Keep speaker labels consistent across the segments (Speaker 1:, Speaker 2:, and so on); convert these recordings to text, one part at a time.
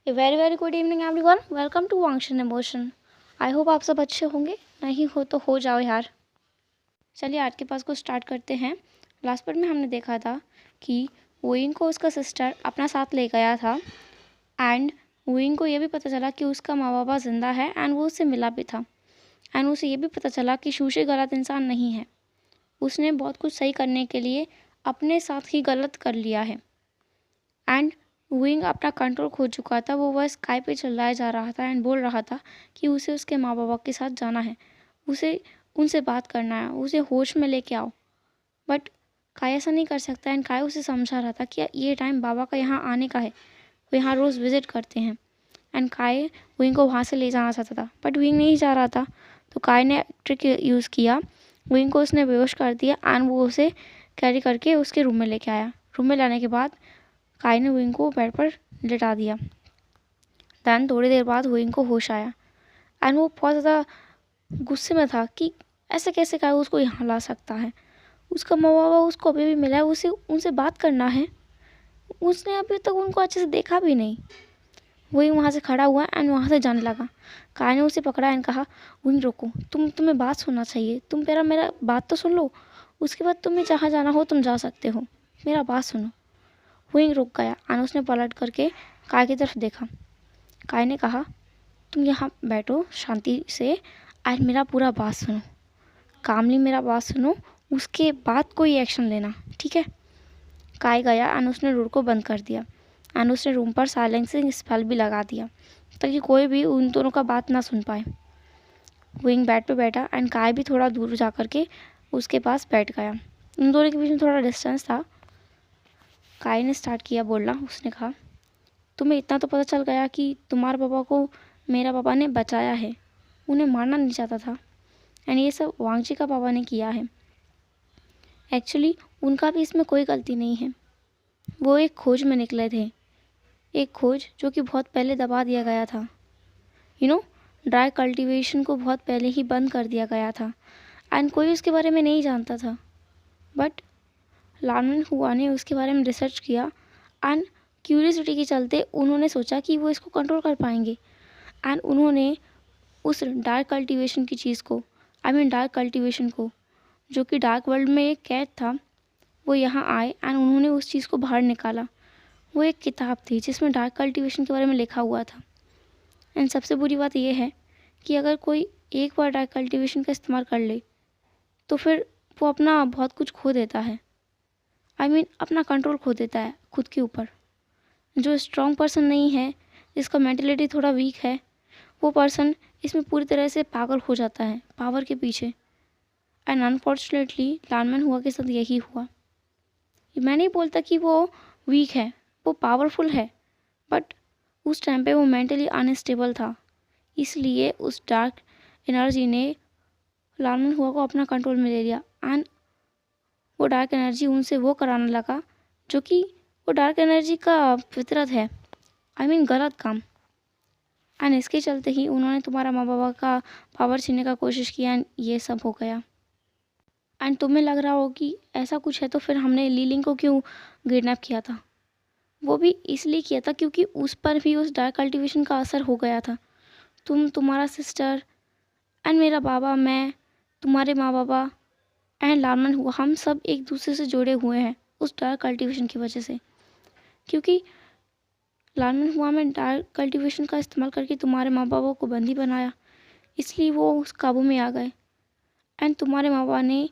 Speaker 1: A very very good evening everyone, welcome to वांगशन emotion. I hope आप सब अच्छे होंगे, नहीं हो तो हो जाओ यार। चलिए आज के पास को स्टार्ट करते हैं। लास्ट पार्ट में हमने देखा था कि वुइंग को उसका सिस्टर अपना साथ ले गया था एंड वुइंग को ये भी पता चला कि उसका माँ बाबा ज़िंदा है एंड वो उससे मिला भी था एंड उसे ये भी पता चला कि शूशे गलत इंसान नहीं है। उसने बहुत कुछ सही करने के लिए अपने साथ ही गलत कर लिया है एंड वुइंग अपना कंट्रोल खो चुका था। वो बस स्काई पे चिल्लाया जा रहा था एंड बोल रहा था कि उसे उसके माँ बाबा के साथ जाना है, उसे उनसे बात करना है, उसे होश में लेके आओ। बट काय ऐसा नहीं कर सकता एंड काय उसे समझा रहा था कि ये टाइम बाबा का यहाँ आने का है, वो यहाँ रोज़ विज़िट करते हैं एंड काय वुइंग को वहाँ से ले जाना चाहता था बट वुइंग नहीं जा रहा था। तो काय ने ट्रिक यूज़ किया, वुइंग को उसने बेहोश कर दिया एंड वो उसे कैरी करके उसके रूम में लेके आया। रूम में लाने के बाद काय ने वुइंग को बेड पर लिटा दिया। दैन थोड़ी देर बाद वुइंग को होश आया एंड वो बहुत ज़्यादा गुस्से में था कि ऐसे कैसे काय उसको यहाँ ला सकता है। उसका माँ बाबा उसको अभी भी मिला है, उसे उनसे बात करना है, उसने अभी तक उनको अच्छे से देखा भी नहीं। वही वहाँ से खड़ा हुआ एंड वहाँ से जाने लगा। काय ने उसे पकड़ा एंड कहा, वुइंग रोको, तुम्हें बात सुनना चाहिए, तुम मेरा बात तो सुन लो, उसके बाद तुम्हें जहाँ जाना हो तुम जा सकते हो, मेरा बात सुनो। वुइंग रुक गया एंड उसने पलट करके काय की तरफ देखा। काय ने कहा, तुम यहाँ बैठो शांति से एंड मेरा पूरा बात सुनो, कामली मेरा बात सुनो, उसके बाद कोई एक्शन लेना, ठीक है। काय गया एंड उसने डोर को बंद कर दिया एंड उसने रूम पर साइलेंसिंग स्पेल भी लगा दिया ताकि कोई भी उन दोनों का बात ना सुन पाए। वुइंग बेड पे बैठा एंड काय भी थोड़ा दूर जा कर के उसके पास बैठ गया। उन दोनों के बीच में थोड़ा डिस्टेंस था। काय ने स्टार्ट किया बोलना। उसने कहा, तुम्हें इतना तो पता चल गया कि तुम्हारे पापा को मेरा पापा ने बचाया है, उन्हें मारना नहीं चाहता था एंड ये सब वांगजी का पापा ने किया है। एक्चुअली उनका भी इसमें कोई गलती नहीं है। वो एक खोज में निकले थे, एक खोज जो कि बहुत पहले दबा दिया गया था। ड्राई कल्टीवेशन को बहुत पहले ही बंद कर दिया गया था एंड कोई उसके बारे में नहीं जानता था। बट लानमेन हुआ ने उसके बारे में रिसर्च किया एंड क्यूरियसिटी के चलते उन्होंने सोचा कि वो इसको कंट्रोल कर पाएंगे एंड उन्होंने उस डार्क कल्टीवेशन की चीज़ को, डार्क कल्टीवेशन को, जो कि डार्क वर्ल्ड में एक कैद था, वो यहाँ आए एंड उन्होंने उस चीज़ को बाहर निकाला। वो एक किताब थी जिसमें डार्क कल्टीवेशन के बारे में लिखा हुआ था। एंड सबसे बुरी बात यह है कि अगर कोई एक बार डार्क कल्टीवेशन का इस्तेमाल कर ले तो फिर वो अपना बहुत कुछ खो देता है। अपना कंट्रोल खो देता है खुद के ऊपर। जो स्ट्रॉन्ग पर्सन नहीं है, जिसका मेंटलिटी थोड़ा वीक है, वो पर्सन इसमें पूरी तरह से पागल हो जाता है पावर के पीछे। एंड अनफॉर्चुनेटली लानमैन हुआ के साथ यही हुआ। मैं नहीं बोलता कि वो वीक है, वो पावरफुल है, बट उस टाइम पे वो मेंटली अनस्टेबल था, इसलिए उस डार्क एनर्जी ने लानमैन हुआ को अपना कंट्रोल में ले लिया एंड वो डार्क एनर्जी उनसे वो कराने लगा जो कि वो डार्क एनर्जी का फितरत है, गलत काम। एंड इसके चलते ही उन्होंने तुम्हारा माँ बाबा का पावर छीनने का कोशिश किया एंड ये सब हो गया। एंड तुम्हें लग रहा हो कि ऐसा कुछ है तो फिर हमने लीलिंग को क्यों किडनैप किया था? वो भी इसलिए किया था क्योंकि उस पर भी उस डार्क कल्टीवेशन का असर हो गया था। तुम्हारा सिस्टर एंड मेरा बाबा, मैं, तुम्हारे माँ बाबा एंड लानमैन हुआ, हम सब एक दूसरे से जुड़े हुए हैं उस डार्क कल्टीवेशन की वजह से। क्योंकि लानमैन हुआ में डार्क कल्टीवेशन का इस्तेमाल करके तुम्हारे माँ बाबा को बंदी बनाया, इसलिए वो उस काबू में आ गए। एंड तुम्हारे माँ बाबा ने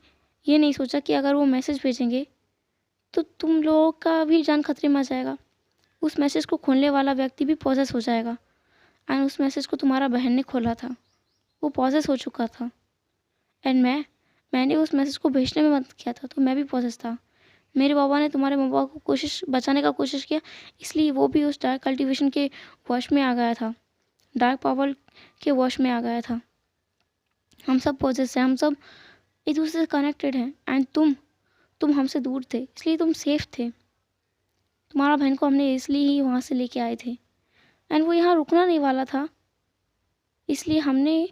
Speaker 1: ये नहीं सोचा कि अगर वो मैसेज भेजेंगे तो तुम लोगों का भी जान खतरे में आ जाएगा। उस मैसेज को खोलने वाला व्यक्ति भी पॉसेस हो जाएगा एंड उस मैसेज को तुम्हारा बहन ने खोला था, वो पॉसेस हो चुका था। एंड मैंने उस मैसेज को भेजने में मदद किया था तो मैं भी पॉसेस था। मेरे बाबा ने तुम्हारे माँ बाबा को बचाने का कोशिश किया, इसलिए वो भी उस डार्क कल्टीवेशन के वश में आ गया था, डार्क पावर के वश में आ गया था। हम सब पॉसेस हैं, हम सब एक दूसरे से कनेक्टेड हैं एंड तुम हमसे दूर थे, इसलिए तुम सेफ थे। तुम्हारा बहन को हमने इसलिए ही वहाँ से लेके आए थे एंड वो यहाँ रुकना नहीं वाला था, इसलिए हमने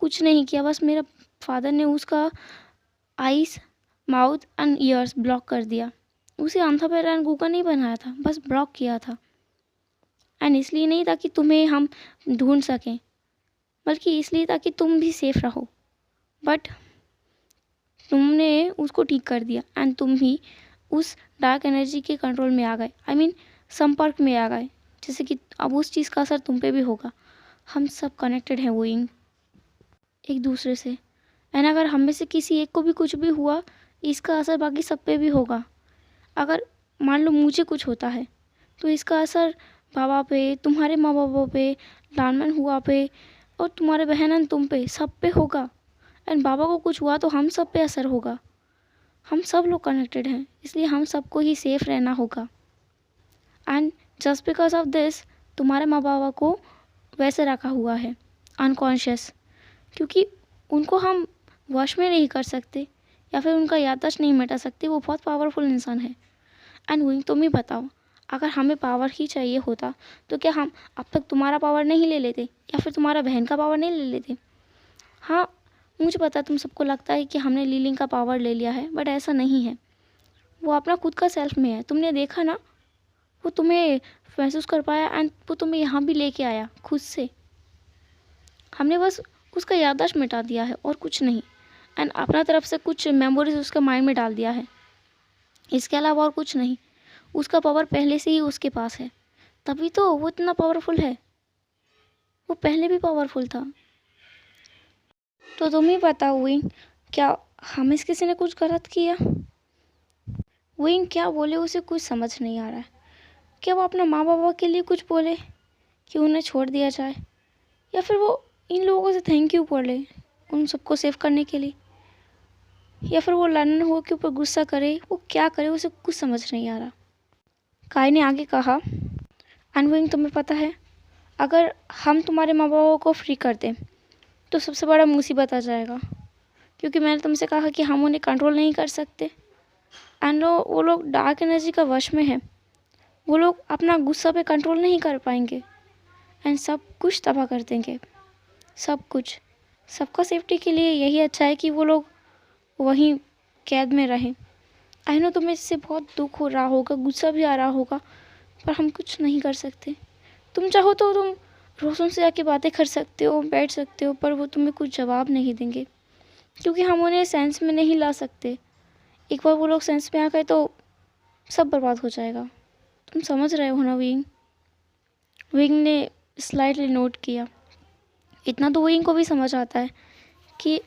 Speaker 1: कुछ नहीं किया। बस मेरा फादर ने उसका eyes, mouth and years block कर दिया। उसे अंधा पैरा एंड गूंगा नहीं बनाया था, बस ब्लॉक किया था एंड इसलिए नहीं ताकि तुम्हें हम ढूंढ सकें, बल्कि इसलिए ताकि तुम भी सेफ रहो। बट तुमने उसको ठीक कर दिया एंड तुम भी उस डार्क एनर्जी के कंट्रोल में आ गए, आई मीन संपर्क में आ गए, जैसे कि अब उस चीज़ का असर तुम पे भी होगा। हम सब कनेक्टेड हैं वोइंग, एक दूसरे से। एंड अगर हम में से किसी एक को भी कुछ भी हुआ, इसका असर बाकी सब पे भी होगा। अगर मान लो मुझे कुछ होता है तो इसका असर बाबा पे, तुम्हारे माँ बाबा पे, लानमन हुआ पे, और तुम्हारे बहन तुम पे, सब पे होगा। एंड बाबा को कुछ हुआ तो हम सब पे असर होगा। हम सब लोग कनेक्टेड हैं, इसलिए हम सबको ही सेफ रहना होगा। And just because of this तुम्हारे माँ बाबा को वैसे रखा हुआ है अनकॉन्शियस, क्योंकि उनको हम वश में नहीं कर सकते या फिर उनका याददाश्त नहीं मिटा सकते। वो बहुत पावरफुल इंसान है। एंड वही तुम ही बताओ, अगर हमें पावर ही चाहिए होता तो क्या हम अब तक तुम्हारा पावर नहीं ले लेते या फिर तुम्हारा बहन का पावर नहीं ले लेते? हाँ, मुझे पता तुम सबको लगता है कि हमने लीलिंग का पावर ले लिया है, बट ऐसा नहीं है। वो अपना खुद का सेल्फ में है। तुमने देखा ना, वो तुम्हें महसूस कर पाया एंड वो तुम्हें यहाँ भी लेके आया खुद से। हमने बस उसका याददाश्त मिटा दिया है और कुछ नहीं। एंड अपना तरफ से कुछ मेमोरीज उसके माइंड में डाल दिया है, इसके अलावा और कुछ नहीं। उसका पावर पहले से ही उसके पास है, तभी तो वो इतना पावरफुल है। वो पहले भी पावरफुल था। तो तुम ही बताओ विंग, क्या हम इस किसी ने कुछ गलत किया? विंग क्या बोले उसे कुछ समझ नहीं आ रहा है। क्या वो अपने माँ बाबा के लिए कुछ बोले कि उन्हें छोड़ दिया जाए, या फिर वो इन लोगों से थैंक यू बोल ले उन सबको सेव करने के लिए, या फिर वो लर्नर हो के ऊपर गुस्सा करे, वो क्या करे उसे कुछ समझ नहीं आ रहा। काई ने आगे कहा, अनविंग तुम्हें पता है, अगर हम तुम्हारे माँ बाबा को फ्री कर दें तो सबसे बड़ा मुसीबत आ जाएगा, क्योंकि मैंने तुमसे कहा कि हम उन्हें कंट्रोल नहीं कर सकते। एंड वो लोग डार्क एनर्जी का वश में है। वो लोग अपना गुस्सा पे कंट्रोल नहीं कर पाएंगे एंड सब कुछ तबाह कर देंगे, सब कुछ। सबका सेफ्टी के लिए यही अच्छा है कि वो लोग वहीं कैद में रहें। आई नो तुम्हें इससे बहुत दुख हो रहा होगा, गुस्सा भी आ रहा होगा, पर हम कुछ नहीं कर सकते। तुम चाहो तो तुम रोशन से जाके बातें कर सकते हो, बैठ सकते हो, पर वो तुम्हें कुछ जवाब नहीं देंगे, क्योंकि हम उन्हें सेंस में नहीं ला सकते। एक बार वो लोग सेंस में आ गए तो सब बर्बाद हो जाएगा। तुम समझ रहे हो ना विंग? विंग ने स्लाइटली नोट किया। इतना तो विंग को भी समझ आता है कि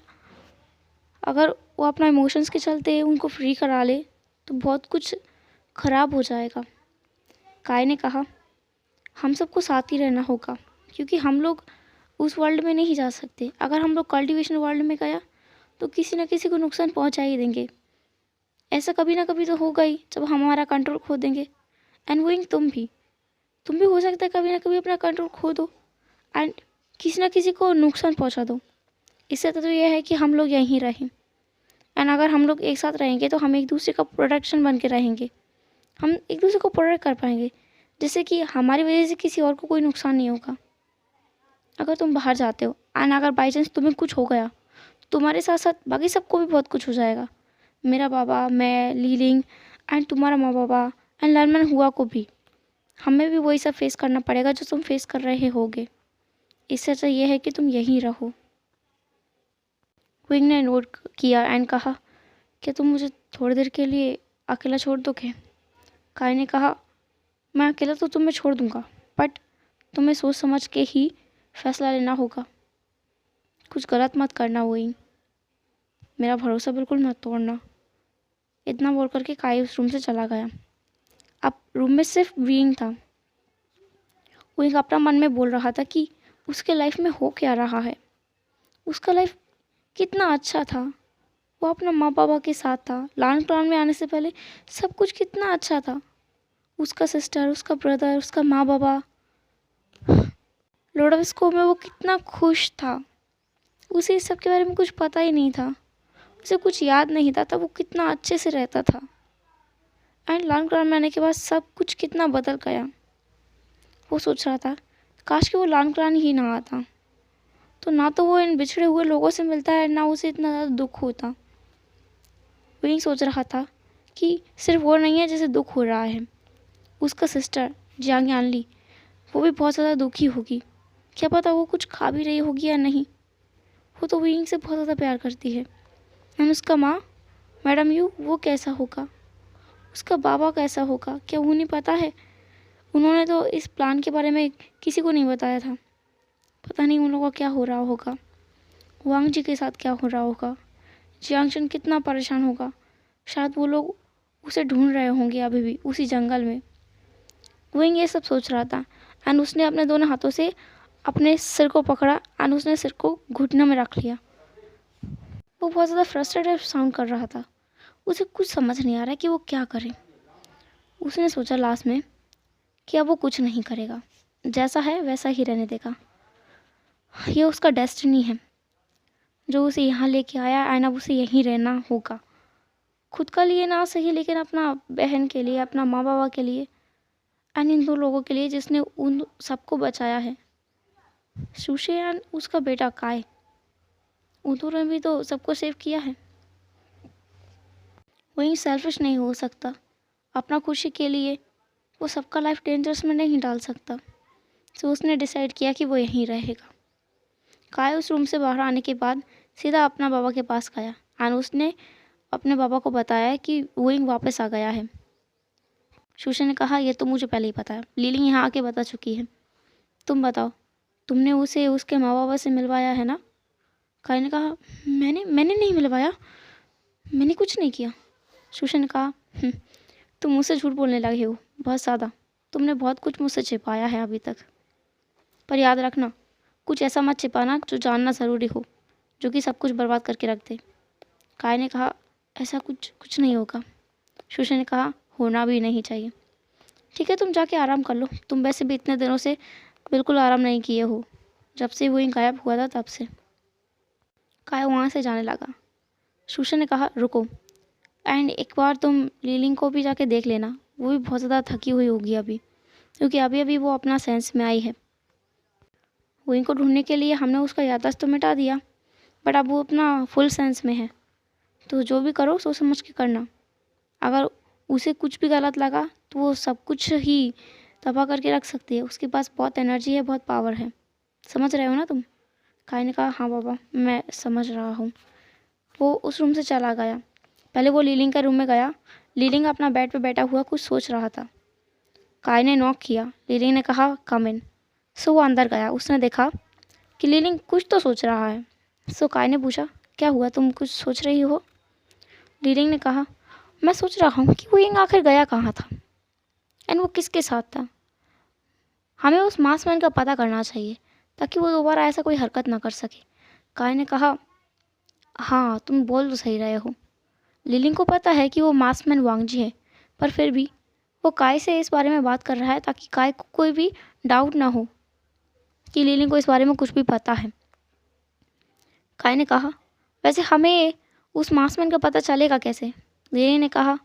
Speaker 1: अगर वो अपना इमोशंस के चलते उनको फ्री करा ले तो बहुत कुछ ख़राब हो जाएगा। काय ने कहा, हम सबको साथ ही रहना होगा, क्योंकि हम लोग उस वर्ल्ड में नहीं जा सकते। अगर हम लोग कल्टीवेशन वर्ल्ड में गया तो किसी न किसी को नुकसान पहुंचा ही देंगे। ऐसा कभी ना कभी तो होगा ही जब हम हमारा कंट्रोल खो देंगे। एंड विंग तुम भी हो सकता है कभी ना कभी अपना कंट्रोल खो दो एंड किसी न किसी को नुकसान पहुंचा दो। इससे तो यह है कि हम लोग यहीं रहें। एंड अगर हम लोग एक साथ रहेंगे तो हम एक दूसरे का प्रोटेक्शन बन के रहेंगे। हम एक दूसरे को प्रोटेक्ट कर पाएंगे, जैसे कि हमारी वजह से किसी और को कोई नुकसान नहीं होगा। अगर तुम बाहर जाते हो एंड अगर बाई चांस तुम्हें कुछ हो गया तो तुम्हारे साथ साथ बाकी सबको भी बहुत कुछ हो जाएगा। मेरा बाबा, मैं, लीलिंग एंड तुम्हारा माँ बाबा एंड लर्मन हुआ को भी, हमें भी वही सब फेस करना पड़ेगा जो तुम फेस कर रहे होगे। इससे अच्छा ये है कि तुम यहीं रहो। विंग ने नोट किया एंड कहा, क्या तुम मुझे थोड़ी देर के लिए अकेला छोड़ दोगे? काय ने कहा, मैं अकेला तो तुम्हें छोड़ दूंगा, बट तुम्हें सोच समझ के ही फैसला लेना होगा। कुछ गलत मत करना विंग, मेरा भरोसा बिल्कुल मत तोड़ना। इतना बोल करके काय उस रूम से चला गया। अब रूम में सिर्फ विंग था। विंग अपना मन में बोल रहा था कि उसके लाइफ में हो क्या रहा है। उसका लाइफ कितना अच्छा था, वो अपना माँ बाबा के साथ था। लान क्लान में आने से पहले सब कुछ कितना अच्छा था। उसका सिस्टर, उसका ब्रदर, उसका माँ बाबा, लॉर्ड ऑफ स्कोप में वो कितना खुश था। उसे इस सब के बारे में कुछ पता ही नहीं था, उसे कुछ याद नहीं था, तब वो कितना अच्छे से रहता था। एंड लान क्लान में आने के बाद सब कुछ कितना बदल गया। वो सोच रहा था काश कि वो लान क्लान ही ना आता, तो ना तो वो इन बिछड़े हुए लोगों से मिलता है, ना उसे इतना ज़्यादा दुख होता। वही सोच रहा था कि सिर्फ वो नहीं है जिसे दुख हो रहा है, उसका सिस्टर जियांग यानली वो भी बहुत ज़्यादा दुखी होगी। क्या पता वो कुछ खा भी रही होगी या नहीं। वो तो विंग से बहुत ज़्यादा प्यार करती है। एंड उसका माँ, मैडम यू, वो कैसा होगा, उसका बाबा कैसा होगा, क्या उन्हें पता है? उन्होंने तो इस प्लान के बारे में किसी को नहीं बताया था। पता नहीं उन लोगों का क्या हो रहा होगा, वांग जी के साथ क्या हो रहा होगा, जियांगशन कितना परेशान होगा। शायद वो लोग उसे ढूंढ रहे होंगे अभी भी उसी जंगल में। विंग ये सब सोच रहा था एंड उसने अपने दोनों हाथों से अपने सिर को पकड़ा एंड उसने सिर को घुटने में रख लिया। वो बहुत ज़्यादा फ्रस्ट्रेटेड साउंड कर रहा था। उसे कुछ समझ नहीं आ रहा है कि वो क्या करे। उसने सोचा लास्ट में कि अब वो कुछ नहीं करेगा, जैसा है वैसा ही रहने देगा। ये उसका डेस्टिनी है जो उसे यहाँ लेके आया एंड अब उसे यहीं रहना होगा। खुद का लिए ना सही, लेकिन अपना बहन के लिए, अपना माँ बाबा के लिए एंड इन दो लोगों के लिए जिसने उन सबको बचाया है। सुशे एंड उसका बेटा काय, उन्होंने भी तो सबको सेव किया है। वही सेल्फिश नहीं हो सकता। अपना खुशी के लिए वो सबका लाइफ डेंजर्स में नहीं डाल सकता। तो उसने डिसाइड किया कि वो यहीं रहेगा। काय उस रूम से बाहर आने के बाद सीधा अपना बाबा के पास गया एंड उसने अपने बाबा को बताया कि वोइंग वापस आ गया है। सुशे ने कहा, ये तो मुझे पहले ही पता है, लीलिंग यहाँ आके बता चुकी है। तुम बताओ, तुमने उसे उसके माँ बाबा से मिलवाया है ना? काय ने कहा, मैंने नहीं मिलवाया, मैंने कुछ नहीं किया। सुशे ने कहा, तुम मुझसे झूठ बोलने लगे हो बहुत ज़्यादा। तुमने बहुत कुछ मुझसे छिपाया है अभी तक, पर याद रखना कुछ ऐसा मत छिपाना जो जानना ज़रूरी हो, जो कि सब कुछ बर्बाद करके रख दे। काय ने कहा, ऐसा कुछ नहीं होगा। सुशे ने कहा, होना भी नहीं चाहिए। ठीक है, तुम जाके आराम कर लो, तुम वैसे भी इतने दिनों से बिल्कुल आराम नहीं किए हो, जब से वो गायब हुआ था तब से। काय वहाँ से जाने लगा। सुशे ने कहा, रुको, एंड एक बार तुम लीलिंग को भी जाके देख लेना, वो भी बहुत ज़्यादा थकी हुई होगी अभी, क्योंकि अभी अभी वो अपना सेंस में आई है। वहीं को ढूंढने के लिए हमने उसका याददाश्त तो मिटा दिया, बट अब वो अपना फुल सेंस में है। तो जो भी करो सोच समझ के करना। अगर उसे कुछ भी गलत लगा तो वो सब कुछ ही तबाह करके रख सकती है। उसके पास बहुत एनर्जी है, बहुत पावर है। समझ रहे हो ना तुम? काय ने कहा, हाँ बाबा, मैं समझ रहा हूँ। वो उस रूम से चला गया। पहले वो लीलिंग के रूम में गया। लीलिंग अपना बेड पे बैठा हुआ कुछ सोच रहा था। काय ने नॉक किया। लीलिंग ने कहा, कम इन। सो वो अंदर गया। उसने देखा कि लीलिंग कुछ तो सोच रहा है। सो काय ने पूछा, क्या हुआ, तुम कुछ सोच रही हो? लीलिंग ने कहा, मैं सोच रहा हूँ कि वो यंग आखिर गया कहाँ था एंड वो किसके साथ था। हमें उस मास्कमैन का पता करना चाहिए ताकि वो दोबारा ऐसा कोई हरकत ना कर सके। काय ने कहा, हाँ तुम बोल तो सही रहे हो। लीलिंग को पता है कि वो मास्कमैन वांगजी है, पर फिर भी वो काय से इस बारे में बात कर रहा है ताकि काय को कोई भी डाउट ना हो कि लीलिंग को इस बारे में कुछ भी पता है। काय ने कहा, वैसे हमें उस मास्कमैन का पता चलेगा कैसे? लीलिंग ने कहा,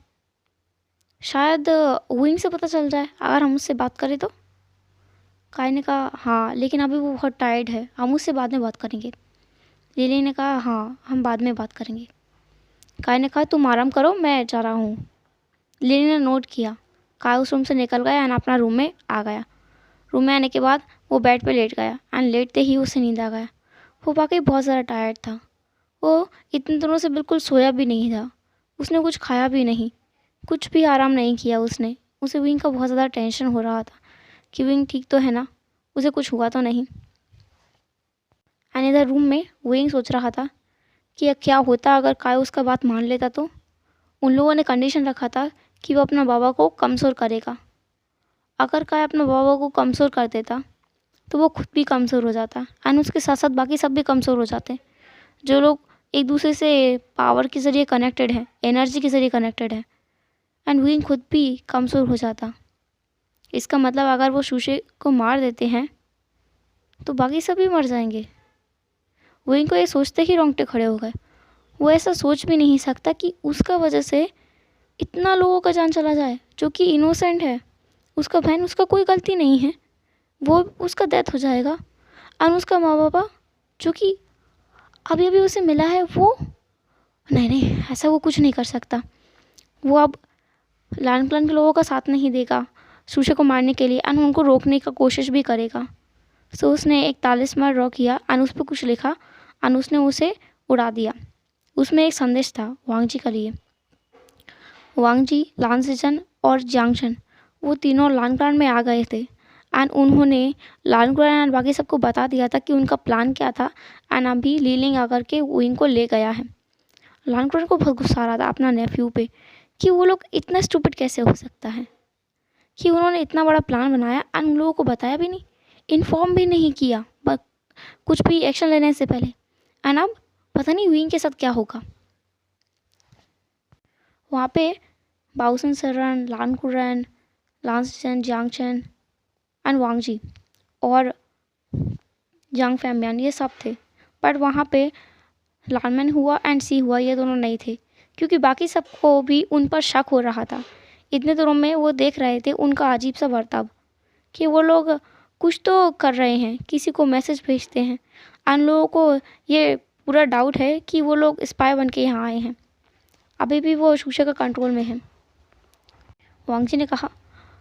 Speaker 1: शायद विंग से पता चल जाए अगर हम उससे बात करें तो। काय ने कहा, हाँ लेकिन अभी वो बहुत टायर्ड है, हम उससे बाद में बात करेंगे। लीली ने कहा, हाँ हम बाद में बात करेंगे। काय ने कहा, तुम आराम करो, मैं जा रहा हूँ। लीली ने नोट किया। काय उस रूम से निकल गया एंड अपना रूम में आ गया। रूम में आने के बाद वो बेड पे लेट गया एंड लेटते ही उसे नींद आ गया। वो वाकई बहुत ज़्यादा टायर्ड था। वो इतने दिनों से बिल्कुल सोया भी नहीं था। उसने कुछ खाया भी नहीं, कुछ भी आराम नहीं किया उसने। उसे विंग का बहुत ज़्यादा टेंशन हो रहा था कि विंग ठीक तो है ना, उसे कुछ हुआ तो नहीं। एंड इधर रूम में विंग सोच रहा था कि क्या होता अगर काय उसका बात मान लेता तो। उन लोगों ने कंडीशन रखा था कि वो अपना बाबा को कमज़ोर करेगा। अगर काय अपना बाबा को कमज़ोर कर देता तो वो खुद भी कमज़ोर हो जाता एंड उसके साथ साथ बाकी सब भी कमज़ोर हो जाते। जो लोग एक दूसरे से पावर के ज़रिए कनेक्टेड हैं, एनर्जी के ज़रिए कनेक्टेड है, एंड विंग खुद भी कमज़ोर हो जाता। इसका मतलब अगर वो सुशे को मार देते हैं तो बाकी सभी मर जाएंगे। विंग को ये सोचते ही रोंगटे खड़े हो गए। वो ऐसा सोच भी नहीं सकता कि उसका वजह से इतना लोगों का जान चला जाए, जो कि इनोसेंट है। उसका बहन, उसका कोई गलती नहीं है, वो उसका डेथ हो जाएगा। और उसका माँ बाबा जो कि अभी अभी उसे मिला है, वो नहीं, ऐसा वो कुछ नहीं कर सकता। वो अब लान प्लान के लोगों का साथ नहीं देगा, सूशे को मारने के लिए एंड उनको रोकने का कोशिश भी करेगा। सो उसने एक तालिस्मान ड्रॉ किया एंड उस पर कुछ लिखा एंड उसने उसे उड़ा दिया। उसमें एक संदेश था वांग जी के लिए। वांग जी, लान सिचन और जियांग चेन वो तीनों लानग्रांड में आ गए थे एंड उन्होंने लानग्रांड एंड बाकी सबको बता दिया था कि उनका प्लान क्या था एंड अभी लीलिंग आकर के विंग को ले गया है। लानग्रांड को बहुत गुस्सा आ रहा था अपना नेफ्यू पे कि वो लोग इतना स्टूपिड कैसे हो सकता है कि उन्होंने इतना बड़ा प्लान बनाया एंड उन लोगों को बताया भी नहीं, इन्फॉर्म भी नहीं किया कुछ भी एक्शन लेने से पहले। एंड अब पता नहीं विंग के साथ क्या होगा। वहाँ पे बाउसन सरन, लान कुरन, लान सिचन, जियांग चेन एंड वांग जी और जांग फैमियान ये सब थे। बट वहाँ पे लानमैन हुआ एंड सी हुआ ये दोनों नहीं थे क्योंकि बाकी सबको भी उन पर शक हो रहा था। इतने दिनों में वो देख रहे थे उनका अजीब सा बर्ताव कि वो लोग कुछ तो कर रहे हैं, किसी को मैसेज भेजते हैं। उन लोगों को ये पूरा डाउट है कि वो लोग स्पाई बन के यहाँ आए हैं। अभी भी वो शूशे का कंट्रोल में है। वांग जी ने कहा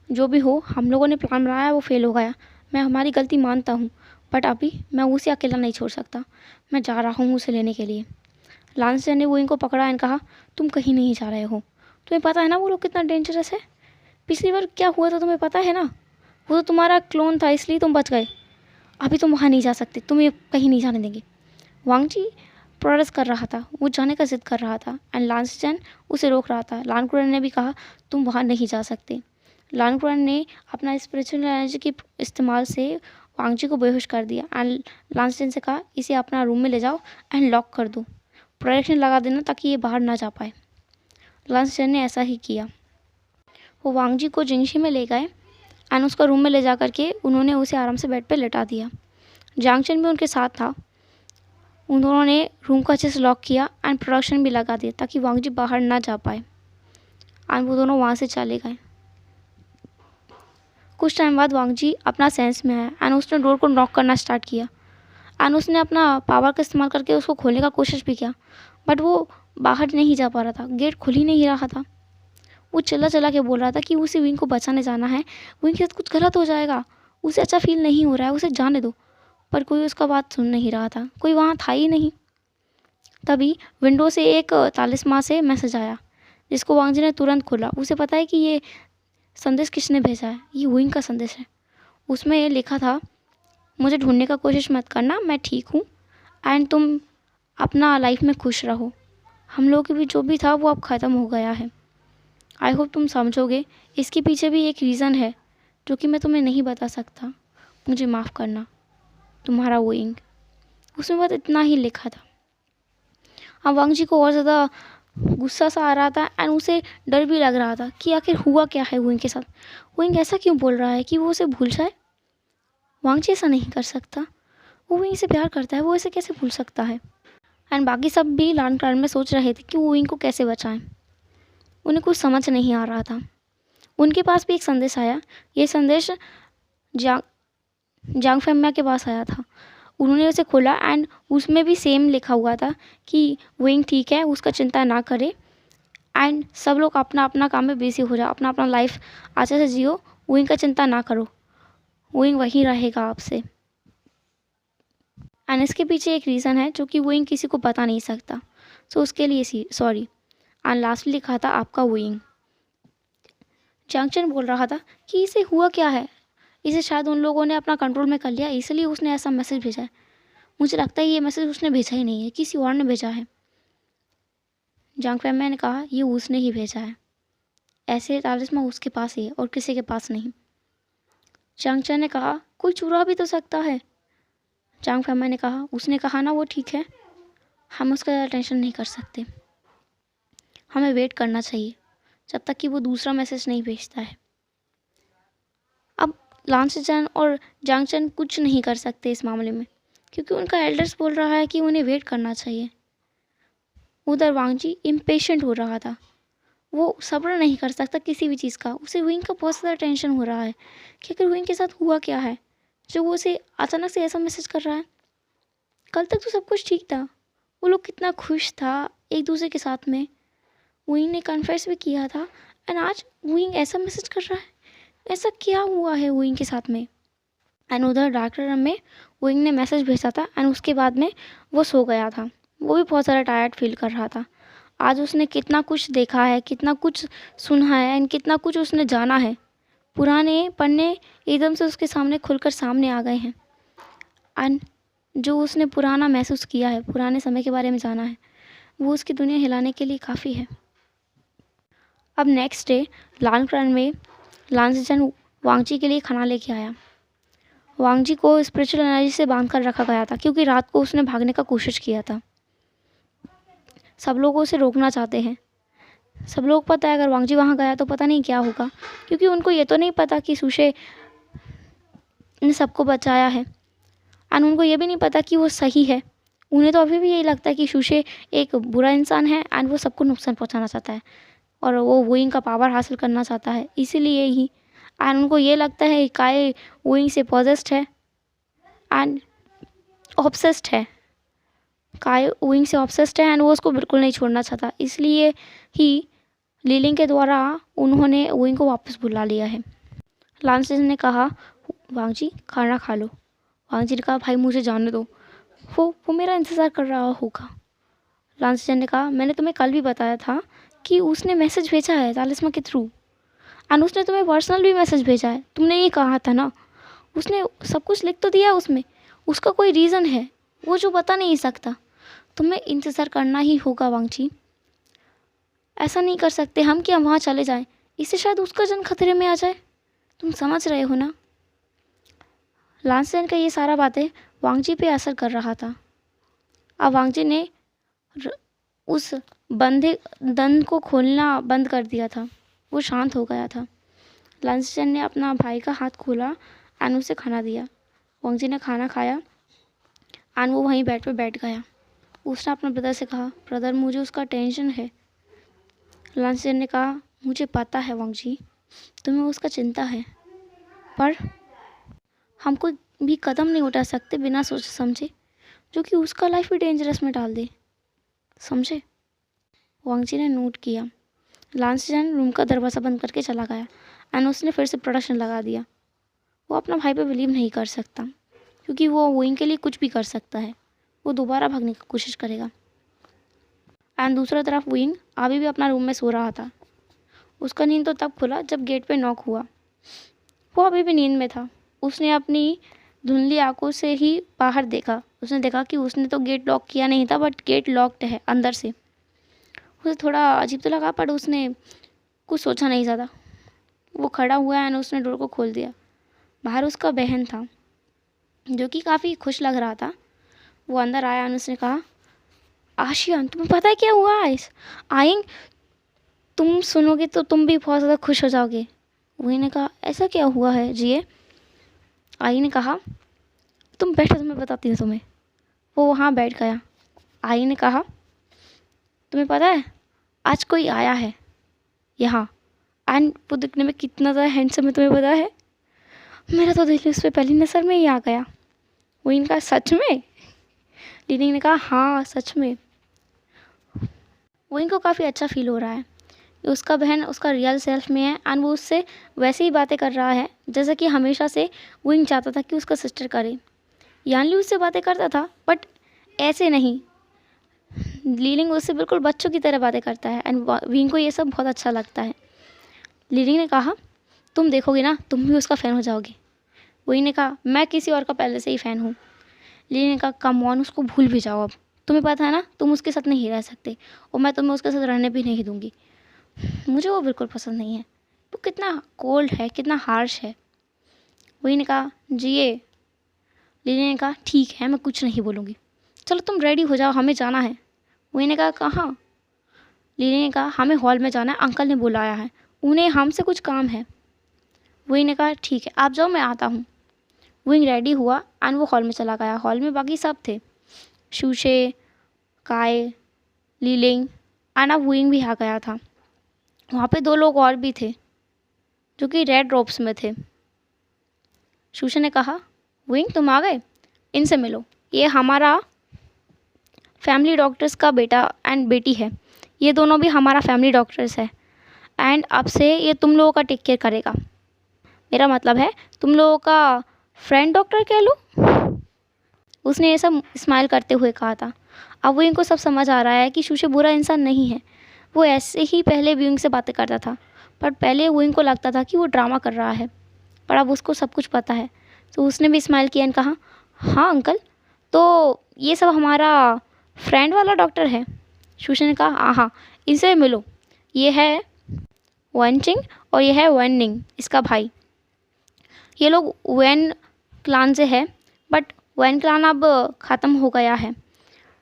Speaker 1: जो भी हो हम लोगों ने प्लान बनाया वो फेल हो गया, मैं हमारी गलती मानता हूँ बट अभी मैं उसे अकेला नहीं छोड़ सकता, मैं जा रहा हूँ उसे लेने के लिए। लांसर ने विंग को पकड़ा एंड कहा तुम कहीं नहीं जा रहे हो, तुम्हें पता है ना वो लोग कितना डेंजरस है। पिछली बार क्या हुआ था तुम्हें पता है ना, वो तो तुम्हारा क्लोन था इसलिए तुम बच गए। अभी तुम वहाँ नहीं जा सकते, तुम्हें कहीं नहीं जाने देंगे। वांग जी प्रोटेस्ट कर रहा था, वो जाने का जिद कर रहा था एंड लांसचैन उसे रोक रहा था। लान कुरन ने भी कहा तुम वहाँ नहीं जा सकते। लान कुरन ने अपना स्पिरिचुअल एनर्जी के इस्तेमाल से वांग जी को बेहोश कर दिया एंड लांसचैन से कहा इसे अपना रूम में ले जाओ एंड लॉक कर दो, प्रोटेक्शन लगा देना ताकि ये बाहर ना जा पाए। लांसचैन ने ऐसा ही किया। वो वांग जी को जिंगशी में ले गए एंड उसका रूम में ले जा करके उन्होंने उसे आराम से बेड पे लेटा दिया। जियांग चेन भी उनके साथ था। उन दोनों ने रूम को अच्छे से लॉक किया एंड प्रोडक्शन भी लगा दिया ताकि वांग जी बाहर ना जा पाए एंड वो दोनों वहाँ से चले गए। कुछ टाइम बाद वांग जी अपना सेंस में आया एंड उसने डोर को नॉक करना स्टार्ट किया एंड उसने अपना पावर का इस्तेमाल करके उसको खोलने का कोशिश भी किया बट वो बाहर नहीं जा पा रहा था, गेट खुल ही नहीं रहा था। वो चला चला के बोल रहा था कि उसे विंग को बचाने जाना है, विंग के साथ कुछ गलत हो जाएगा, उसे अच्छा फील नहीं हो रहा है, उसे जाने दो। पर कोई उसका बात सुन नहीं रहा था, कोई वहाँ था ही नहीं। तभी विंडो से एक तालिस्मान से मैसेज आया जिसको वांग जी ने तुरंत खोला। उसे पता है कि ये संदेश किसने भेजा है, ये विंग का संदेश है। उसमें लिखा था मुझे ढूंढने का कोशिश मत करना, मैं ठीक हूँ एंड तुम अपना लाइफ में खुश रहो, हम लोगों के बीच जो भी था वो अब ख़त्म हो गया है। आई होप तुम समझोगे, इसके पीछे भी एक रीज़न है जो कि मैं तुम्हें नहीं बता सकता, मुझे माफ़ करना, तुम्हारा विंग। उसमें बस इतना ही लिखा था। अब वांग जी को और ज़्यादा गुस्सा सा आ रहा था एंड उसे डर भी लग रहा था कि आखिर हुआ क्या है विंग के साथ। विंग ऐसा क्यों बोल रहा है कि वो उसे भूल जाए। वांग जी ऐसा नहीं कर सकता, वो विंग से प्यार करता है, वो इसे कैसे भूल सकता है। एंड बाकी सब भी लान क्रान में सोच रहे थे कि वो विंग को कैसे बचाएं। उन्हें कुछ समझ नहीं आ रहा था। उनके पास भी एक संदेश आया। ये संदेश जांग फैमिया के पास आया था। उन्होंने उसे खोला एंड उसमें भी सेम लिखा हुआ था कि विंग ठीक है, उसका चिंता ना करे एंड सब लोग अपना अपना काम में बिजी हो जाओ, अपना अपना लाइफ अच्छे से जियो, विंग का चिंता ना करो, विंग वहीं रहेगा आपसे। एंड इसके पीछे एक रीज़न है जो कि विंग किसी को बता नहीं सकता, सो उसके लिए सॉरी। एंड लास्टली लिखा था आपका विंग। जियांग चेन बोल रहा था कि इसे हुआ क्या है, इसे शायद उन लोगों ने अपना कंट्रोल में कर लिया इसलिए उसने ऐसा मैसेज भेजा है। मुझे लगता है ये मैसेज उसने भेजा ही नहीं है, किसी और ने भेजा है। जांग फैमिया ने कहा ये उसने ही भेजा है, ऐसे तालिस्मान उसके पास ही है और किसी के पास नहीं। जियांग चेन ने कहा कोई चुरा भी तो सकता है। जांग फैमिया ने कहा उसने कहा ना वो ठीक है, हम उसका ज़्यादा टेंशन नहीं कर सकते, हमें वेट करना चाहिए जब तक कि वो दूसरा मैसेज नहीं भेजता है। अब लान सिचन और जियांग चेन कुछ नहीं कर सकते इस मामले में क्योंकि उनका एल्डर्स बोल रहा है कि उन्हें वेट करना चाहिए। उधर वांग जी इम्पेशेंट हो रहा था, वो सब्र नहीं कर सकता किसी भी चीज़ का। उसे विंग का बहुत ज़्यादा टेंशन हो रहा है कि आखिर विंग के साथ हुआ क्या है जो वो उसे अचानक से ऐसा मैसेज कर रहा है। कल तक तो सब कुछ ठीक था, वो लोग कितना खुश था एक दूसरे के साथ में, विंग ने कन्फेस भी किया था एंड आज विंग ऐसा मैसेज कर रहा है ऐसा क्या हुआ है वुइंग के साथ में। एंड उधर डॉक्टर रूम में वुइंग ने मैसेज भेजा था एंड उसके बाद में वो सो गया था। वो भी बहुत सारा टायर्ड फील कर रहा था। आज उसने कितना कुछ देखा है, कितना कुछ सुना है एंड कितना कुछ उसने जाना है। पुराने पन्ने एकदम से उसके सामने खुलकर सामने आ गए हैं एंड जो उसने पुराना महसूस किया है, पुराने समय के बारे में जाना है, वो उसकी दुनिया हिलाने के लिए काफ़ी है। अब नेक्स्ट डे लानक्रन में लांजीचन वांगजी के लिए खाना लेके आया। वांगजी को स्पिरिचुअल एनर्जी से बांध कर रखा गया था क्योंकि रात को उसने भागने का कोशिश किया था। सब लोग उसे रोकना चाहते हैं। सब लोग पता है अगर वांगजी वहाँ गया तो पता नहीं क्या होगा, क्योंकि उनको ये तो नहीं पता कि सुशे ने सबको बचाया है एंड उनको ये भी नहीं पता कि वो सही है। उन्हें तो अभी भी यही लगता है कि सुशे एक बुरा इंसान है एंड वो सबको नुकसान पहुंचाना चाहता है और वो वुइंग का पावर हासिल करना चाहता है। इसीलिए ही एंड उनको ये लगता है काय वुइंग से पॉजेस्ड है एंड ऑब्सेस्ड है। काय वुइंग से ऑब्सेस्ड है एंड वो उसको बिल्कुल नहीं छोड़ना चाहता। इसलिए ही लीलिंग के द्वारा उन्होंने वुइंग को वापस बुला लिया है। लांसेज ने कहा वांगजी खाना खा लो। वांगजी ने कहा भाई मुझे जाने दो, वो मेरा इंतज़ार कर रहा होगा। लांसेज ने कहा मैंने तुम्हें कल भी बताया था कि उसने मैसेज भेजा है तालिस्मा के थ्रू एंड उसने तुम्हें पर्सनल भी मैसेज भेजा है। तुमने ये कहा था ना, उसने सब कुछ लिख तो दिया उसमें। उसका कोई रीज़न है वो जो बता नहीं सकता। तुम्हें इंतज़ार करना ही होगा वांगजी। ऐसा नहीं कर सकते हम कि हम वहाँ चले जाएं, इससे शायद उसका जन खतरे में आ जाए। तुम समझ रहे हो ना। लांसेन का ये सारा बातें वांगजी पे असर कर रहा था। अब वांगजी ने उस बंधे दंड को खोलना बंद कर दिया था। वो शांत हो गया था। लांसेन ने अपना भाई का हाथ खोला एंड उसे खाना दिया। वांगजी ने खाना खाया एंड वो वहीं बेड पे बैठ गया। उसने अपने ब्रदर से कहा ब्रदर मुझे उसका टेंशन है। लांसेन ने कहा मुझे पता है वांगजी, तुम्हें उसका चिंता है, पर हम कोई भी कदम नहीं उठा सकते बिना सोचे समझे जो कि उसका लाइफ भी डेंजरस में डाल दे, समझे। वांगजी ने नोट किया। लांसेन रूम का दरवाज़ा बंद करके चला गया एंड उसने फिर से प्रोडक्शन लगा दिया। वो अपना भाई पे बिलीव नहीं कर सकता क्योंकि वो वुइंग के लिए कुछ भी कर सकता है। वो दोबारा भागने की कोशिश करेगा। एंड दूसरा तरफ वुइंग अभी भी अपना रूम में सो रहा था। उसका नींद तो तब खुला जब गेट पे नॉक हुआ। वो अभी भी नींद में था। उसने अपनी धुंधली आंखों से ही बाहर देखा। उसने देखा कि उसने तो गेट लॉक किया नहीं था बट गेट लॉक्ड है अंदर से। उसे थोड़ा अजीब तो लगा पर उसने कुछ सोचा नहीं ज़्यादा। वो खड़ा हुआ एंड उसने डोर को खोल दिया। बाहर उसका बहन था जो कि काफ़ी खुश लग रहा था। वो अंदर आया और उसने कहा आशियान तुम्हें पता है क्या हुआ आइंग, तुम सुनोगे तो तुम भी बहुत ज़्यादा खुश हो जाओगे। वही ने कहा ऐसा क्या हुआ है जिए। आई ने कहा तुम बैठो तो मैं बताती हूँ तुम्हें। वो वहाँ बैठ गया। आई ने कहा तुम्हें पता है आज कोई आया है यहाँ एंड वो दिखने में कितना ज़्यादा हैंडसम है तुम्हें पता है। मेरा तो दिल उस पर पहली नज़र में ही आ गया। वो इनका सच में। लीनिंग ने कहा हाँ सच में। वो इनको काफ़ी अच्छा फील हो रहा है। उसका बहन उसका रियल सेल्फ में है एंड वो उससे वैसे ही बातें कर रहा है जैसे कि हमेशा से विंग चाहता था कि उसका सिस्टर करे। यानली उससे बातें करता था बट ऐसे नहीं। लीलिंग उससे बिल्कुल बच्चों की तरह बातें करता है एंड विंग को ये सब बहुत अच्छा लगता है। लीलिंग ने कहा तुम देखोगे ना तुम भी उसका फ़ैन हो जाओगे। विंग ने कहा मैं किसी और का पहले से ही फ़ैन हूँ। लीलिंग ने कहा कम ऑन उसको भूल भी जाओ, अब तुम्हें पता है ना तुम उसके साथ नहीं रह सकते और मैं तुम्हें उसके साथ रहने भी नहीं दूँगी। मुझे वो बिल्कुल पसंद नहीं है। वो कितना कोल्ड है, कितना हार्श है। वही ने कहा जिए। लीली ने कहा ठीक है मैं कुछ नहीं बोलूँगी, चलो तुम रेडी हो जाओ हमें जाना है। वही ने कहा कहाँ। लीली ने कहा हमें हॉल में जाना है, अंकल ने बुलाया है, उन्हें हमसे कुछ काम है। वही ने कहा ठीक है आप जाओ मैं आता हूँ। विंग रेडी हुआ एंड वो हॉल में चला गया। हॉल में बाकी सब थे, शूशे, काय, लीलिंग एंड अब विंग भी आ गया था। वहाँ पे 2 लोग और भी थे जो कि रेड रोब्स में थे। शूशे ने कहा विंग तुम आ गए, इनसे मिलो, ये हमारा फैमिली डॉक्टर्स का बेटा एंड बेटी है, ये दोनों भी हमारा फैमिली डॉक्टर्स है एंड अब से ये तुम लोगों का टेक केयर करेगा। मेरा मतलब है तुम लोगों का फ्रेंड डॉक्टर कह लो। उसने ये सब स्माइल करते हुए कहा था। अब व्यूइंग को सब समझ आ रहा है कि शूशे बुरा इंसान नहीं है। वो ऐसे ही पहले व्यूइंग से बातें करता था, पर पहले व्यूइंग को लगता था कि वो ड्रामा कर रहा है, पर अब उसको सब कुछ पता है। तो उसने भी स्माइल किया और कहा, हाँ अंकल, तो ये सब हमारा फ्रेंड वाला डॉक्टर है। शूशे ने कहा, हाँ, इनसे मिलो, ये है वेनचिंग और ये है वेननिंग, इसका भाई। ये लोग वैन क्लान से है, बट वैन क्लान अब ख़त्म हो गया है,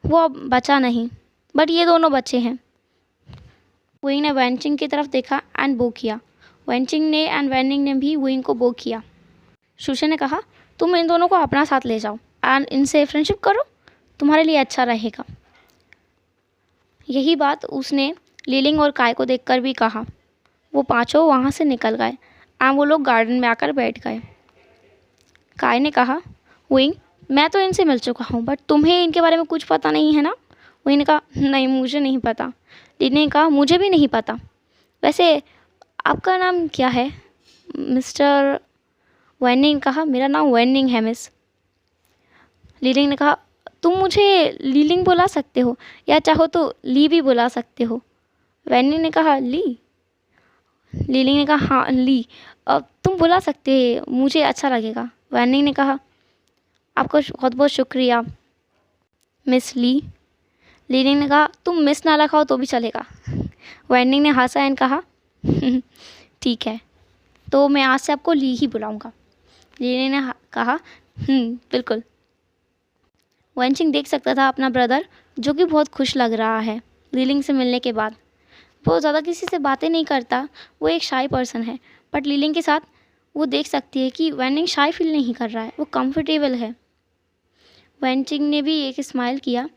Speaker 1: वो अब बचा नहीं, बट ये दोनों बच्चे हैं। वुइंग ने वेनचिंग की तरफ देखा एंड बो किया। वेनचिंग ने एंड वैनिंग ने भी वुइंग को बो किया। शूशे ने कहा, तुम इन दोनों को अपना साथ ले जाओ एंड इनसे फ्रेंडशिप करो, तुम्हारे लिए अच्छा रहेगा। यही बात उसने लीलिंग और काय को देखकर भी कहा। वो पांचों वहाँ से निकल गए एंड वो लोग गार्डन में आकर बैठ गए। काय ने कहा, वुइंग, मैं तो इनसे मिल चुका हूँ, बट तुम्हें इनके बारे में कुछ पता नहीं है ना? वुइंग ने कहा, नहीं, मुझे नहीं पता। लीलिंग ने कहा, मुझे भी नहीं पता। वैसे आपका नाम क्या है मिस्टर? वैनिंग ने कहा, मेरा नाम वैनिंग है मिस। लीलिंग ने कहा, तुम मुझे लीलिंग बुला सकते हो या चाहो तो ली भी बुला सकते हो। वैनिंग ने कहा, ली? लीलिंग ने कहा, हाँ ली, तुम बुला सकते, मुझे अच्छा लगेगा। वैनिंग ने कहा, आपका बहुत बहुत शुक्रिया मिस ली। लीलिंग ने कहा, तुम मिस ना रखाओ तो भी चलेगा। वैनिंग ने हंसा एंड कहा, ठीक है, तो मैं आज से आपको ली ही बुलाऊंगा। लीलिंग ने कहा, बिल्कुल। वेनचिंग देख सकता था अपना ब्रदर, जो कि बहुत खुश लग रहा है लीलिंग से मिलने के बाद। वो ज़्यादा किसी से बातें नहीं करता, वो एक शाई पर्सन है, बट लीलिंग के साथ वो देख सकती है कि वैनिंग शाई फील नहीं कर रहा है, वो कंफर्टेबल है। वेनचिंग ने भी एक स्माइल किया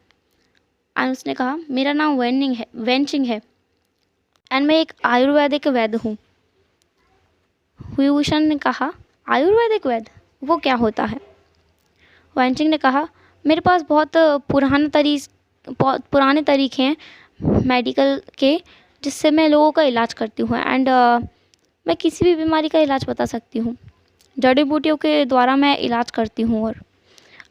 Speaker 1: एंड उसने कहा, मेरा नाम वेनचिंग है एंड मैं एक आयुर्वेदिक वैद्य हूँ। हुईभूषण ने कहा, आयुर्वेदिक वैद्य, वो क्या होता है? वेनचिंग ने कहा, मेरे पास बहुत पुराने तरीके हैं मेडिकल के, जिससे मैं लोगों का इलाज करती हूँ एंड मैं किसी भी बीमारी का इलाज बता सकती हूँ। जड़ी बूटियों के द्वारा मैं इलाज करती हूँ और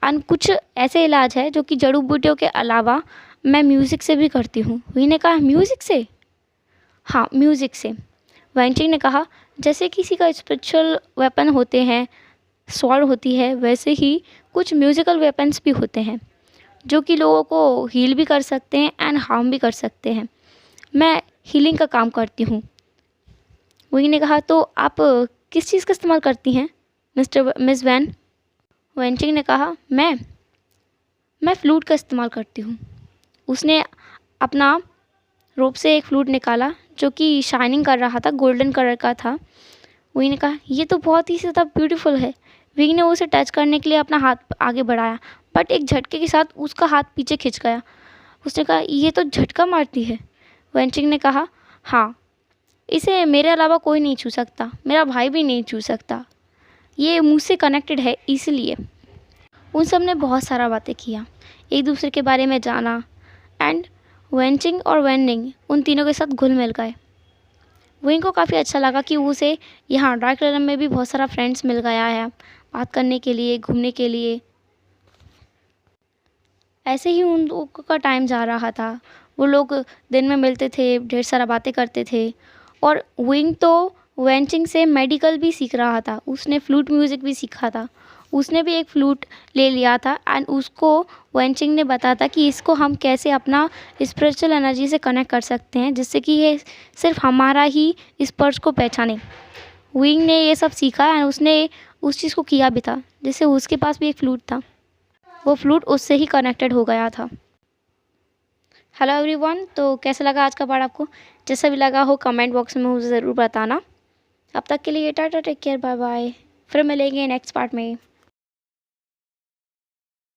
Speaker 1: कुछ ऐसे इलाज है जो कि जड़ी बूटियों के अलावा मैं म्यूज़िक से भी करती हूँ। वही ने कहा, म्यूज़िक से? हाँ, म्यूज़िक से। वेनचिंग ने कहा, जैसे किसी का स्पिरिचुअल वेपन होते हैं, स्वॉर्ड होती है, वैसे ही कुछ म्यूज़िकल वेपन्स भी होते हैं जो कि लोगों को हील भी कर सकते हैं एंड हार्म भी कर सकते हैं। मैं हीलिंग का काम करती हूँ। वही ने कहा, तो आप किस चीज़ का इस्तेमाल करती हैं मिस वैन? वेनचिंग ने कहा, मैं फ्लूट का इस्तेमाल करती हूँ। उसने अपना रोब से एक फ्लूट निकाला जो कि शाइनिंग कर रहा था, गोल्डन कलर का था। वही ने कहा, ये तो बहुत ही ज़्यादा ब्यूटीफुल है। विंग ने उसे टच करने के लिए अपना हाथ आगे बढ़ाया, बट एक झटके के साथ उसका हाथ पीछे खिंच गया। उसने कहा, ये तो झटका मारती है। वेनचिंग ने कहा, हाँ, इसे मेरे अलावा कोई नहीं छू सकता, मेरा भाई भी नहीं छू सकता, ये मुझसे कनेक्टेड है इसलिए। उन सब ने बहुत सारा बातें किया, एक दूसरे के बारे में जाना एंड वेनचिंग और वैनिंग उन तीनों के साथ घुल मिल गए। विंग को काफ़ी अच्छा लगा कि उसे यहाँ डार्क रेलम में भी बहुत सारा फ्रेंड्स मिल गया है बात करने के लिए, घूमने के लिए। ऐसे ही उन लोगों का टाइम जा रहा था। वो लोग दिन में मिलते थे, ढेर सारा बातें करते थे। और विंग तो वेनचिंग से मेडिकल भी सीख रहा था, उसने फ्लूट म्यूज़िक भी सीखा था। उसने भी एक फ्लूट ले लिया था एंड उसको वेनचिंग ने बताया था कि इसको हम कैसे अपना स्पिरिचुअल एनर्जी से कनेक्ट कर सकते हैं, जिससे कि ये सिर्फ हमारा ही स्पर्श को पहचाने। विंग ने ये सब सीखा एंड उसने उस चीज़ को किया भी था, जिससे उसके पास भी एक फ्लूट था, वो फ्लूट उससे ही कनेक्टेड हो गया था। हेलो एवरीवन, तो कैसा लगा आज का पार्ट आपको? जैसा भी लगा हो कमेंट बॉक्स में मुझे ज़रूर बताना। अब तक के लिए tata, take care, bye bye. फिर मिलेंगे नेक्स्ट पार्ट में।